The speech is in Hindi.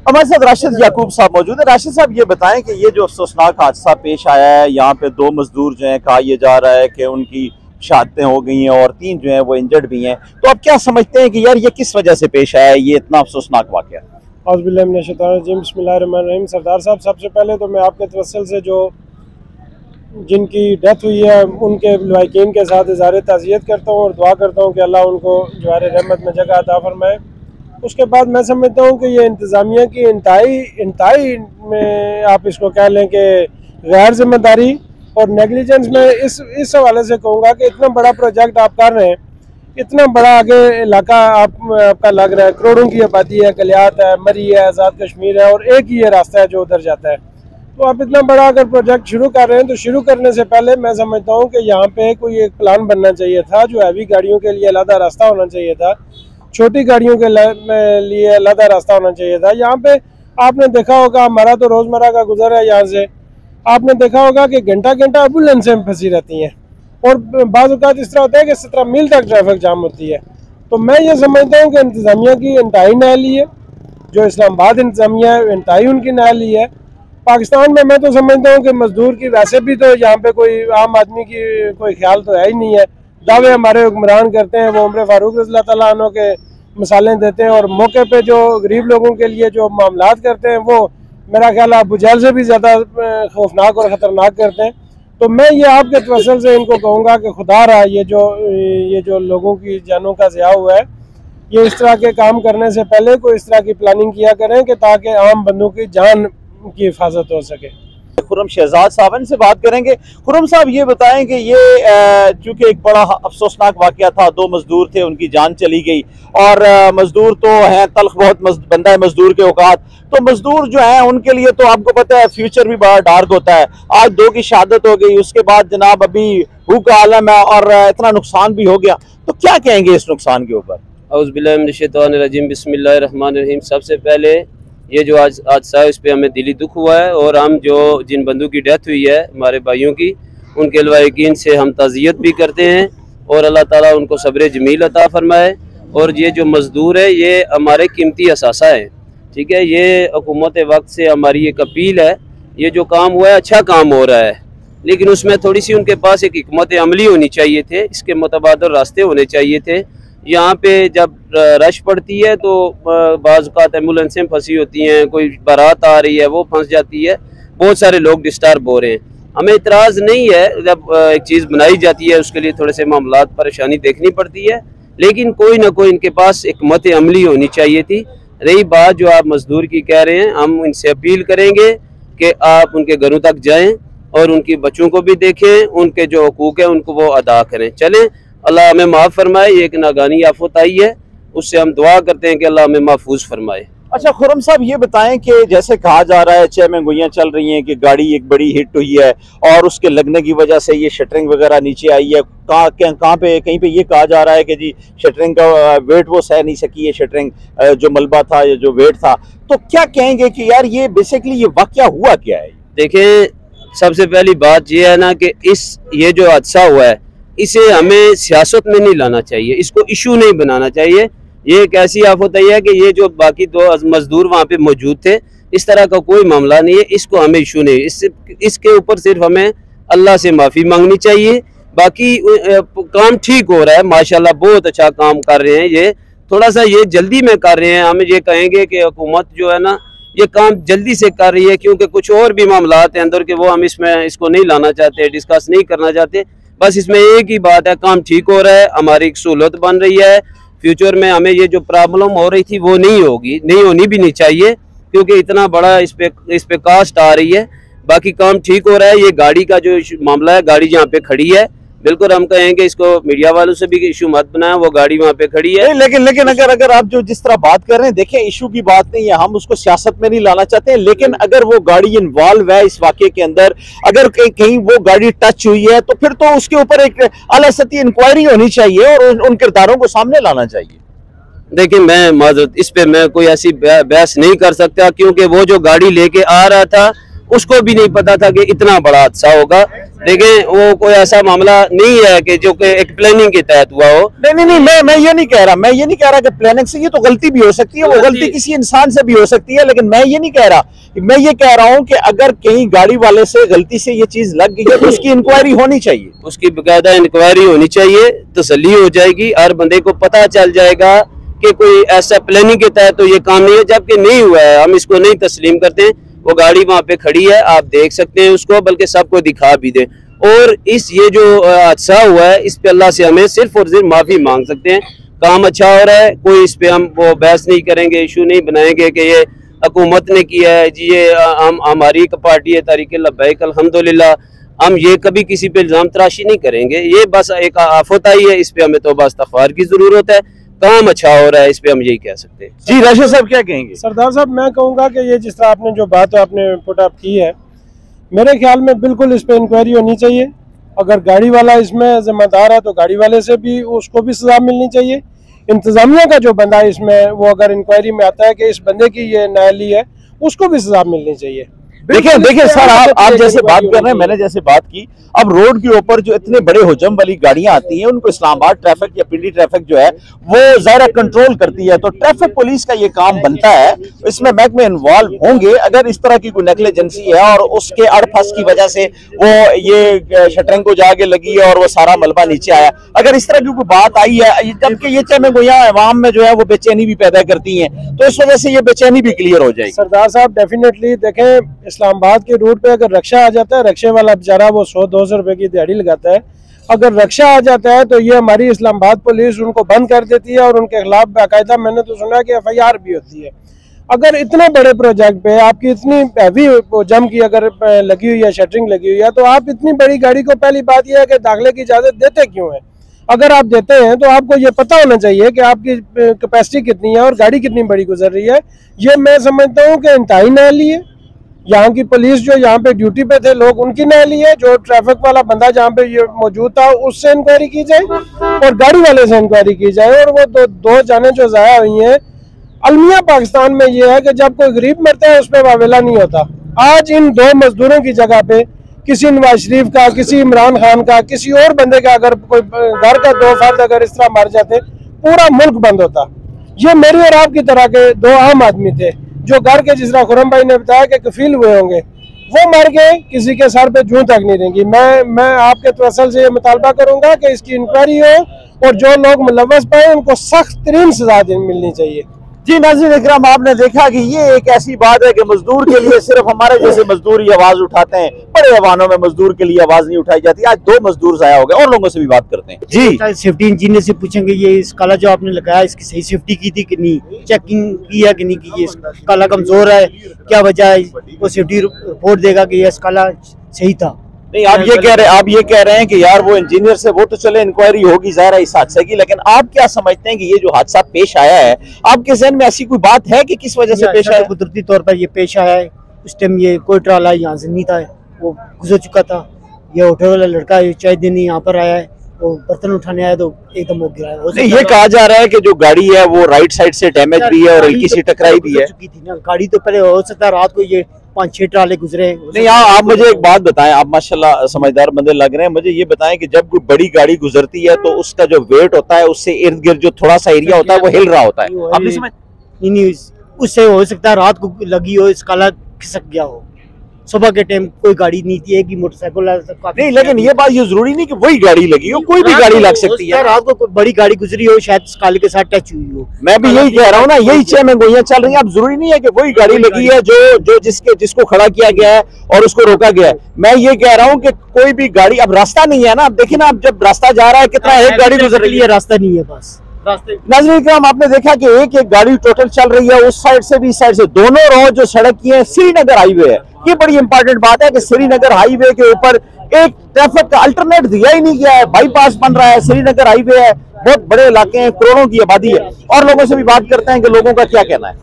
हमारे साथ राशिद याकूब साहब मौजूद है। राशिद साहब, ये बताएं कि ये जो अफसोसनाक हादसा पेश आया है, यहाँ पे 2 मजदूर जो हैं, कहा यह जा रहा है कि उनकी शहादतें हो गई हैं और 3 जो हैं वो इंजर्ड भी हैं, तो आप क्या समझते हैं कि यार ये किस वजह से पेश आया है, ये इतना अफसोसनाक वाक़या? बिस्मिल्लाहिर्रहमानिर्रहीम। सरदार साहब, सबसे पहले तो मैं आपके तवस्सुल से जो जिनकी डेथ हुई है उनके लवाकिन के साथ इज़हार ताज़ियत करता हूँ और दुआ करता हूँ कि अल्लाह उनको जवार रहमत में जगह अता फरमाए। उसके बाद मैं समझता हूँ कि ये इंतज़ामिया की इंतहाई में आप इसको कह लें कि गैर जिम्मेदारी और नेगलिजेंस में इस हवाले से कहूँगा कि इतना बड़ा प्रोजेक्ट आप कर रहे हैं, इतना बड़ा आगे इलाका आपका लग रहा है, करोड़ों की आबादी है, कलियात है, मरी है, आज़ाद कश्मीर है और एक ही ये रास्ता है जो उधर जाता है। तो आप इतना बड़ा अगर प्रोजेक्ट शुरू कर रहे हैं तो शुरू करने से पहले मैं समझता हूँ कि यहाँ पे कोई एक प्लान बनना चाहिए था, जो हैवी गाड़ियों के लिए अलग रास्ता होना चाहिए था, छोटी गाड़ियों के लिए अलग रास्ता होना चाहिए था। यहाँ पे आपने देखा होगा, हमारा तो रोज़मर्रा का गुजर है, यहाँ से आपने देखा होगा कि घंटा घंटा एम्बुलेंसें फंसी रहती हैं और बाज़ औक़ात इस तरह होता है कि 17 मील तक ट्रैफिक जाम होती है। तो मैं ये समझता हूँ कि इंतज़ामिया की इंतहाई नाअहली है, जो इस्लामाबाद इंतज़ामिया है इंतहाई उनकी नाअहली है। पाकिस्तान में मैं तो समझता हूँ कि मजदूर की वैसे भी तो यहाँ पे कोई आम आदमी की कोई ख्याल तो है ही नहीं है। दावे हमारे हुक्मरान करते हैं, वो उमर फारूक रज़ी अल्लाह तआला अन्हु के मिसालें देते हैं और मौके पे जो गरीब लोगों के लिए जो मामलात करते हैं वो मेरा ख्याल अबू जहल से भी ज़्यादा खौफनाक और ख़तरनाक करते हैं। तो मैं ये आपके तवस्सुल से इनको कहूँगा कि खुदा रहा ये जो लोगों की जानों का ज़िया हुआ है, ये इस तरह के काम करने से पहले कोई इस तरह की प्लानिंग किया करें कि ताकि आम बंदों की जान की हिफाजत हो सके। खुर्रम शहजाद साहब से बात करेंगे। खुर्रम साहब, ये बताएं कि ये चूँकि एक बड़ा अफसोसनाक वाक़या था, 2 मजदूर थे, उनकी जान चली गई और मजदूर तो हैं तल्ख बहुत बंदा है मजदूर के औकात, तो मजदूर जो हैं उनके लिए तो आपको पता है फ्यूचर भी बड़ा डार्क होता है। आज 2 की शहादत हो गई, उसके बाद जनाब अभी हू का आलम है और इतना नुकसान भी हो गया, तो क्या कहेंगे इस नुकसान के ऊपर? औज़ु बिल्लाहि मिनश शैतानिर रजीम, बिस्मिल्लाहिर्रहमानिर्रहीम। सबसे पहले ये जो आज हादसा है इस पर हमें दिली दुख हुआ है और हम जो जिन बंदों की डेथ हुई है हमारे भाइयों की, उनके लवाकिन से हम ताज़ियत भी करते हैं और अल्लाह ताला उनको सब्र जमील अता फरमाए। और ये जो मज़दूर है ये हमारे कीमती असासा है, ठीक है। ये हुकूमत वक्त से हमारी एक अपील है, ये जो काम हुआ है अच्छा काम हो रहा है, लेकिन उसमें थोड़ी सी उनके पास एक हिकमत अमली होनी चाहिए थे, इसके मुतबादिल रास्ते होने चाहिए थे। यहाँ पे जब रश पड़ती है तो बाज़ औक़ात एम्बुलेंसें फंसी होती हैं, कोई बारात आ रही है वो फंस जाती है, बहुत सारे लोग डिस्टर्ब हो रहे हैं। हमें इतराज़ नहीं है, जब एक चीज़ बनाई जाती है उसके लिए थोड़े से मामलात परेशानी देखनी पड़ती है, लेकिन कोई ना कोई इनके पास एक हिकमत अमली होनी चाहिए थी। रही बात जो आप मज़दूर की कह रहे हैं, हम इनसे अपील करेंगे कि आप उनके घरों तक जाएँ और उनके बच्चों को भी देखें, उनके जो हकूक़ है उनको वो अदा करें। चलें, अल्लाह हमें माफ़ फरमाए। ये एक नागानी आफत आई है, उससे हम दुआ करते हैं कि अल्लाह हमें महफूज फरमाए। अच्छा खुर्रम साहब, ये बताएं कि जैसे कहा जा रहा है चह में गोइयाँ चल रही हैं कि गाड़ी एक बड़ी हिट हुई है और उसके लगने की वजह से ये शटरिंग वगैरह नीचे आई है। कहाँ पे कहीं पे ये कहा जा रहा है कि जी शटरिंग का वेट वो सह नहीं सकी है, शटरिंग जो मलबा था या जो वेट था, तो क्या कहेंगे कि यार ये बेसिकली ये वाक़या हुआ क्या है? देखें, सबसे पहली बात ये है ना कि ये जो हादसा हुआ है इसे हमें सियासत में नहीं लाना चाहिए, इसको इशू नहीं बनाना चाहिए। ये एक ऐसी आफत है कि ये जो बाकी 2 मजदूर वहाँ पे मौजूद थे, इस तरह का कोई मामला नहीं है, इसको हमें इशू नहीं, इसके ऊपर सिर्फ हमें अल्लाह से माफ़ी मांगनी चाहिए। बाकी काम ठीक हो रहा है माशाल्लाह, बहुत अच्छा काम कर रहे हैं। ये थोड़ा सा ये जल्दी में कर रहे हैं, हम ये कहेंगे कि हुकूमत जो है ना ये काम जल्दी से कर रही है, क्योंकि कुछ और भी मामलात हैं अंदर के, वो हम इसको नहीं लाना चाहते, डिस्कस नहीं करना चाहते। बस इसमें एक ही बात है, काम ठीक हो रहा है, हमारी एक सहूलत बन रही है। फ्यूचर में हमें ये जो प्रॉब्लम हो रही थी वो नहीं होगी, नहीं होनी भी नहीं चाहिए, क्योंकि इतना बड़ा इस पे कास्ट आ रही है। बाकी काम ठीक हो रहा है। ये गाड़ी का जो मामला है, गाड़ी जहाँ पे खड़ी है, बिल्कुल हम कहेंगे इसको मीडिया वालों से भी इशू मत बनाएं, वो गाड़ी वहाँ पे खड़ी है। लेकिन अगर आप जो जिस तरह बात कर रहे हैं, देखिए इशू की बात नहीं है, हम उसको सियासत में नहीं लाना चाहते हैं, लेकिन अगर वो गाड़ी इन्वॉल्व है इस वाक़े के अंदर, अगर कहीं वो गाड़ी टच हुई है तो फिर तो उसके ऊपर एक आला सतही इंक्वायरी होनी चाहिए और उन किरदारों को सामने लाना चाहिए। देखिए, मैं माजूद इस पे मैं कोई ऐसी बहस नहीं कर सकता, क्योंकि वो जो गाड़ी लेके आ रहा था उसको भी नहीं पता था कि इतना बड़ा हादसा होगा। देखें वो कोई ऐसा मामला नहीं है कि जो कि एक प्लानिंग के तहत हुआ हो। नहीं, मैं ये नहीं कह रहा कि प्लानिंग से, ये तो गलती भी हो सकती है, वो गलती किसी इंसान से भी हो सकती है, लेकिन मैं ये नहीं कह रहा। मैं ये कह रहा हूँ कि अगर कहीं गाड़ी वाले से गलती से ये चीज लग गई है तो उसकी इंक्वायरी होनी चाहिए, उसकी बाकायदा इंक्वायरी होनी चाहिए, तसल्ली हो जाएगी, हर बंदे को पता चल जाएगा कि कोई ऐसा प्लानिंग के तहत तो ये काम नहीं है, जबकि नहीं हुआ है। हम इसको नहीं तस्लीम करते। वो गाड़ी वहाँ पे खड़ी है, आप देख सकते हैं उसको, बल्कि सबको दिखा भी दे। और ये जो हादसा हुआ है, इस पे अल्लाह से हमें सिर्फ और सिर्फ माफी मांग सकते हैं। काम अच्छा हो रहा है, कोई इस पे हम वो बहस नहीं करेंगे, इशू नहीं बनाएंगे कि ये हुकूमत ने किया है जी, ये हम हमारी एक पार्टी है तहरीक लब्बैक अल्हम्दुलिल्लाह, हम ये कभी किसी पे इल्जाम तराशी नहीं करेंगे। ये बस एक आफत आई है, इस पे हमें तौबा इस्तग़फ़ार की जरूरत है। काम अच्छा हो रहा है, इस पे हम यही कह सकते हैं। जी राशिद साहब क्या कहेंगे? सरदार साहब, मैं कहूँगा कि ये जिस तरह आपने जो बात आपने पुट अप की है, मेरे ख्याल में बिल्कुल इस पे इंक्वायरी होनी चाहिए। अगर गाड़ी वाला इसमें जिम्मेदार है तो गाड़ी वाले से भी उसको भी सजा मिलनी चाहिए। इंतजामिया का जो बंदा है इसमें, वो अगर इंक्वायरी में आता है कि इस बंदे की ये नाअहली है, उसको भी सजा मिलनी चाहिए। देखिए सर, आप जैसे बात कर रहे हैं, मैंने जैसे बात की, अब रोड के ऊपर जो इतने बड़े हुजम वाली गाड़ियां आती हैं, उनको इस्लामाबाद ट्रैफिक या पिंडी ट्रैफिक जो है वो ज़ाहिर कंट्रोल करती है, तो ट्रैफिक पुलिस का ये काम बनता है, इसमें महकमे इन्वॉल्व होंगे। अगर इस तरह की कोई नेग्लिजेंसी है और उसके अड़फस की वजह से वो ये शटरिंग को जाके लगी है और वो सारा मलबा नीचे आया, अगर इस तरह की कोई बात आई है, जबकि ये चमगोयां अवाम में जो है वो बेचैनी भी पैदा करती है, तो इस वजह से ये बेचैनी भी क्लियर हो जाएगी। सरदार साहब, डेफिनेटली देखें, इस्लामाबाद के रूट पे अगर रक्षा आ जाता है, रक्षे वाला बेचारा वो 100-200 रुपए की दिहाड़ी लगाता है। अगर रक्षा आ जाता है तो ये हमारी इस्लामाबाद पुलिस उनको बंद कर देती है और उनके खिलाफ बाकायदा, मैंने तो सुना कि FIR भी होती है। अगर इतने बड़े प्रोजेक्ट पे आपकी इतनी हैवी जम की अगर लगी हुई है, शटरिंग लगी हुई है, तो आप इतनी बड़ी गाड़ी को, पहली बात यह है कि दाखिले की इजाजत देते क्यों है? अगर आप देते हैं तो आपको ये पता होना चाहिए कि आपकी कैपेसिटी कितनी है और गाड़ी कितनी बड़ी गुजर रही है। ये मैं समझता हूँ कि इंतहाई नाअहली है। यहाँ की पुलिस जो यहाँ पे ड्यूटी पे थे लोग, उनकी नाअहली है। जो ट्रैफिक वाला बंदा जहाँ पे ये मौजूद था, उससे इंक्वायरी की जाए और गाड़ी वाले से इंक्वायरी की जाए। और वो दो जाने जो ज़ाया हुई हैं, अलमिया पाकिस्तान में ये है कि जब कोई गरीब मरता है उस पर वावेला नहीं होता। आज इन दो मजदूरों की जगह पे किसी नवाज शरीफ का, किसी इमरान खान का, किसी और बंदे का अगर कोई घर का 2 फर्द अगर इस तरह मर जाते, पूरा मुल्क बंद होता। ये मेरी और आपकी तरह के 2 आम आदमी थे जो घर के, जिस तरह खुरम भाई ने बताया कि कफील हुए होंगे, वो मर गए, किसी के सर पे जूं तक नहीं रहेंगी। मैं आपके तवसल से ये मुतालबा करूंगा कि इसकी इंक्वायरी हो और जो लोग मुलव्वस पाए उनको सख्त तरीन सजा मिलनी चाहिए। जी नाज़रीन इकराम, आपने देखा कि ये एक ऐसी बात है कि मजदूर के लिए सिर्फ हमारे जैसे मजदूर ही आवाज उठाते हैं, बड़े अवानों में मजदूर के लिए आवाज नहीं उठाई जाती। आज 2 मजदूर ज़ाया हो गए। और लोगों से भी बात करते हैं। जी, सेफ्टी इंजीनियर से पूछेंगे, ये इस काला जो आपने लगाया, इसकी सही सेफ्टी की थी कि नहीं, चेकिंग की है कि नहीं की, ये काला कमजोर है, क्या वजह है, वो सेफ्टी रिपोर्ट देगा कि ये काला सही था। नहीं, आप ये कह रहे हैं कि यार वो इंजीनियर से, वो तो चले इंक्वायरी होगी ज़ाहिर है इस हादसे की, लेकिन आप क्या समझते हैं कि ये जो हादसा पेश आया है, आपके ज़हन में ऐसी कोई बात है कि किस वजह से पेश आया? कुदरती तौर पर ये पेश आया है। उस टाइम ये कोई ट्राला यहाँ से नहीं था, वो गुजर चुका था। ये होटल वाला लड़का चाय देने यहाँ पर आया है, वो बर्तन उठाने आया तो एकदम वो गिरा है। नहीं, ये कहा जा रहा है कि जो गाड़ी है वो राइट साइड से डैमेज भी है और हल्की सी टकराई भी है। गाड़ी तो पहले हो सकता है रात को ये 5-6 ट्राले गुजरे। नहीं, आप मुझे एक बात बताएं, आप माशाल्लाह समझदार बंदे लग रहे हैं, मुझे ये बताएं कि जब कोई बड़ी गाड़ी गुजरती है तो उसका जो वेट होता है, उससे इर्द गिर्द जो थोड़ा सा एरिया होता है वो हिल रहा होता है। आपने समझ नहीं, उससे हो सकता है रात को लगी हो, इस काला खिसक गया हो। सुबह के टाइम कोई गाड़ी नहीं थी, एक ही मोटरसाइकिल नहीं, लेकिन ये बात ये जरूरी नहीं कि वही गाड़ी लगी हो, कोई भी गाड़ी लग सकती है। रात को कोई बड़ी गाड़ी गुजरी हो, शायद काले के साथ टच हुई हो। मैं भी यही कह रहा हूँ ना, यही 6 महंगोइयां चल रही हैं। अब जरूरी नहीं है कि वही गाड़ी लगी है जो जिसको खड़ा किया गया है और उसको रोका गया है। मैं ये कह रहा हूँ कि कोई भी गाड़ी, अब रास्ता नहीं है ना, अब देखिए ना, अब जब रास्ता जा रहा है कितना, एक गाड़ी गुजर रही है, रास्ता नहीं है बस। नाज़रीन इकराम, आपने देखा कि एक गाड़ी टोटल चल रही है, उस साइड से भी इस साइड से, दोनों रोड जो सड़क की है श्रीनगर हाईवे है। ये बड़ी इंपॉर्टेंट बात है कि श्रीनगर हाईवे के ऊपर एक ट्रैफिक का अल्टरनेट दिया ही नहीं गया है। बाईपास बन रहा है, श्रीनगर हाईवे है, बहुत बड़े इलाके हैं, करोड़ों की आबादी है। और लोगों से भी बात करते हैं कि लोगों का क्या कहना है।